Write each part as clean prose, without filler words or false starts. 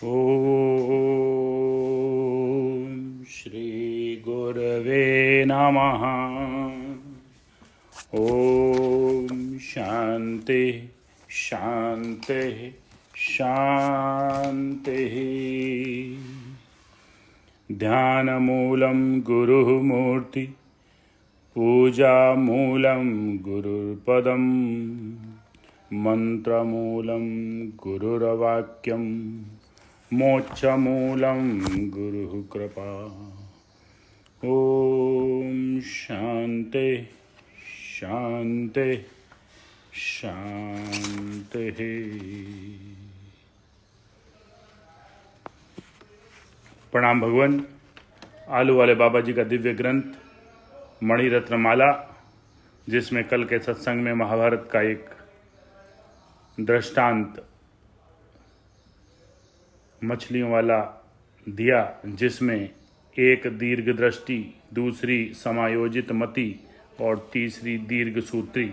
ओम श्री गुरवे नमः। ओम शांति शांति शांति। ध्यानमूलं गुरुमूर्ति, पूजामूलं गुरुर्पदम्, मंत्रमूलं गुरुर्वाक्यं, मोक्षमूलं गुरुः कृपा। ओम शांति शांति शांति। प्रणाम भगवान। आलू वाले बाबा जी का दिव्य ग्रंथ मणिरत्नमाला, जिसमें कल के सत्संग में महाभारत का एक दृष्टांत मछलियों वाला दिया, जिसमें एक दीर्घ दृष्टि, दूसरी समायोजित मति और तीसरी दीर्घ सूत्री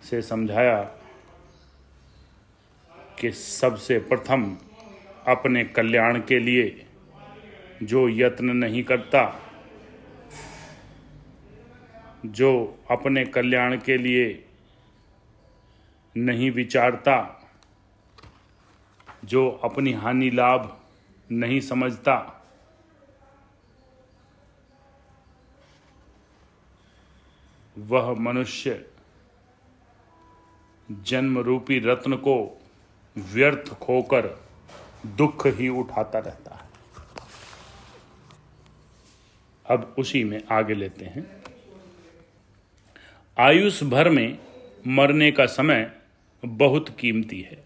से समझाया कि सबसे प्रथम अपने कल्याण के लिए जो यत्न नहीं करता, जो अपने कल्याण के लिए नहीं विचारता, जो अपनी हानि लाभ नहीं समझता, वह मनुष्य जन्म रूपी रत्न को व्यर्थ खोकर दुख ही उठाता रहता है। अब उसी में आगे लेते हैं। आयुष भर में मरने का समय बहुत कीमती है।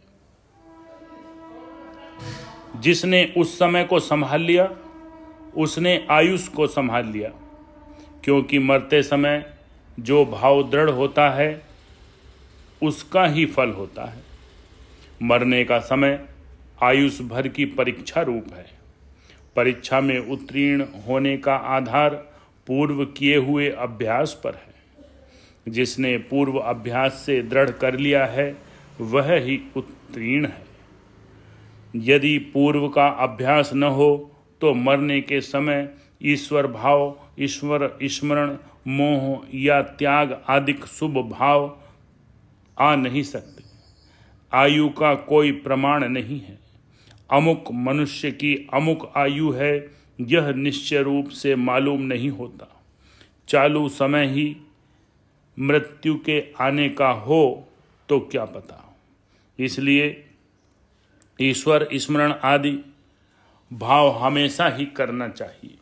जिसने उस समय को संभाल लिया, उसने आयुष को संभाल लिया, क्योंकि मरते समय जो भाव दृढ़ होता है उसका ही फल होता है। मरने का समय आयुष भर की परीक्षा रूप है। परीक्षा में उत्तीर्ण होने का आधार पूर्व किए हुए अभ्यास पर है। जिसने पूर्व अभ्यास से दृढ़ कर लिया है वह ही उत्तीर्ण है। यदि पूर्व का अभ्यास न हो तो मरने के समय ईश्वर भाव, ईश्वर स्मरण, मोह या त्याग आदि शुभ भाव आ नहीं सकते। आयु का कोई प्रमाण नहीं है। अमुक मनुष्य की अमुक आयु है, यह निश्चय रूप से मालूम नहीं होता। चालू समय ही मृत्यु के आने का हो तो क्या पता। इसलिए ईश्वर स्मरण आदि भाव हमेशा ही करना चाहिए।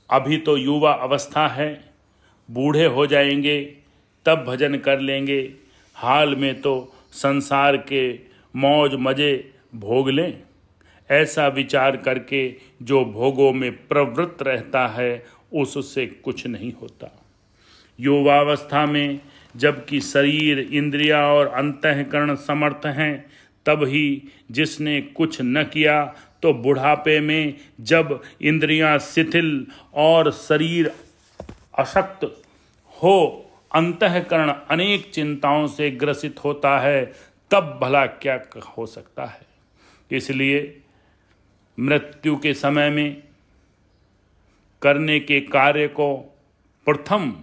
अभी तो युवा अवस्था है, बूढ़े हो जाएंगे तब भजन कर लेंगे। हाल में तो संसार के मौज मजे भोग लें। ऐसा विचार करके जो भोगों में प्रवृत्त रहता है उससे कुछ नहीं होता। युवावस्था में जबकि शरीर, इंद्रियां और अंतःकरण समर्थ हैं, तब ही जिसने कुछ न किया तो बुढ़ापे में जब इंद्रियां शिथिल और शरीर अशक्त हो, अंतःकरण अनेक चिंताओं से ग्रसित होता है, तब भला क्या हो सकता है। इसलिए मृत्यु के समय में करने के कार्य को प्रथम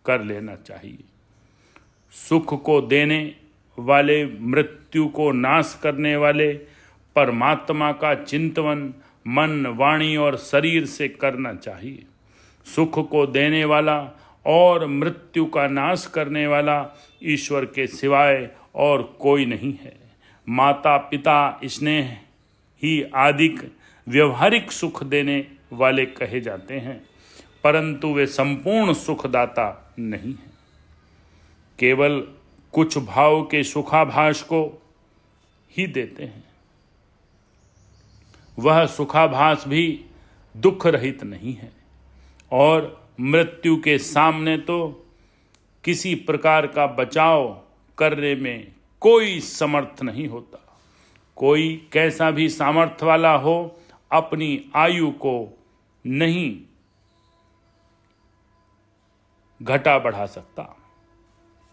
कर लेना चाहिए। सुख को देने वाले, मृत्यु को नाश करने वाले परमात्मा का चिंतन मन, वाणी और शरीर से करना चाहिए। सुख को देने वाला और मृत्यु का नाश करने वाला ईश्वर के सिवाय और कोई नहीं है। माता पिता स्नेह ही आदिक व्यवहारिक सुख देने वाले कहे जाते हैं, परंतु वे संपूर्ण सुखदाता नहीं हैं। केवल कुछ भाव के सुखाभास को ही देते हैं। वह सुखाभास भी दुख रहित नहीं है और मृत्यु के सामने तो किसी प्रकार का बचाव करने में कोई समर्थ नहीं होता। कोई कैसा भी सामर्थ्य वाला हो, अपनी आयु को नहीं घटा बढ़ा सकता,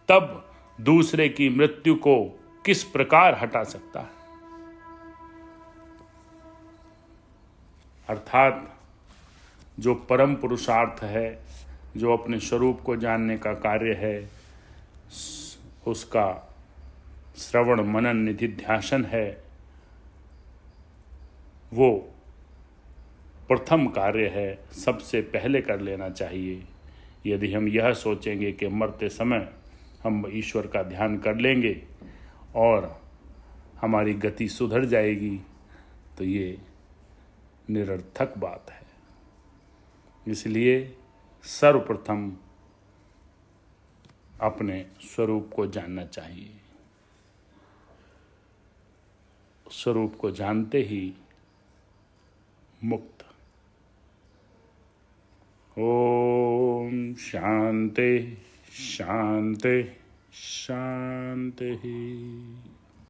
तब दूसरे की मृत्यु को किस प्रकार हटा सकता है। अर्थात जो परम पुरुषार्थ है, जो अपने स्वरूप को जानने का कार्य है, उसका श्रवण मनन निधिध्यासन है, वो प्रथम कार्य है, सबसे पहले कर लेना चाहिए। यदि हम यह सोचेंगे कि मरते समय हम ईश्वर का ध्यान कर लेंगे और हमारी गति सुधर जाएगी, तो ये निरर्थक बात है। इसलिए सर्वप्रथम अपने स्वरूप को जानना चाहिए। स्वरूप को जानते ही मुक्त। ओम शांति शांति शांति।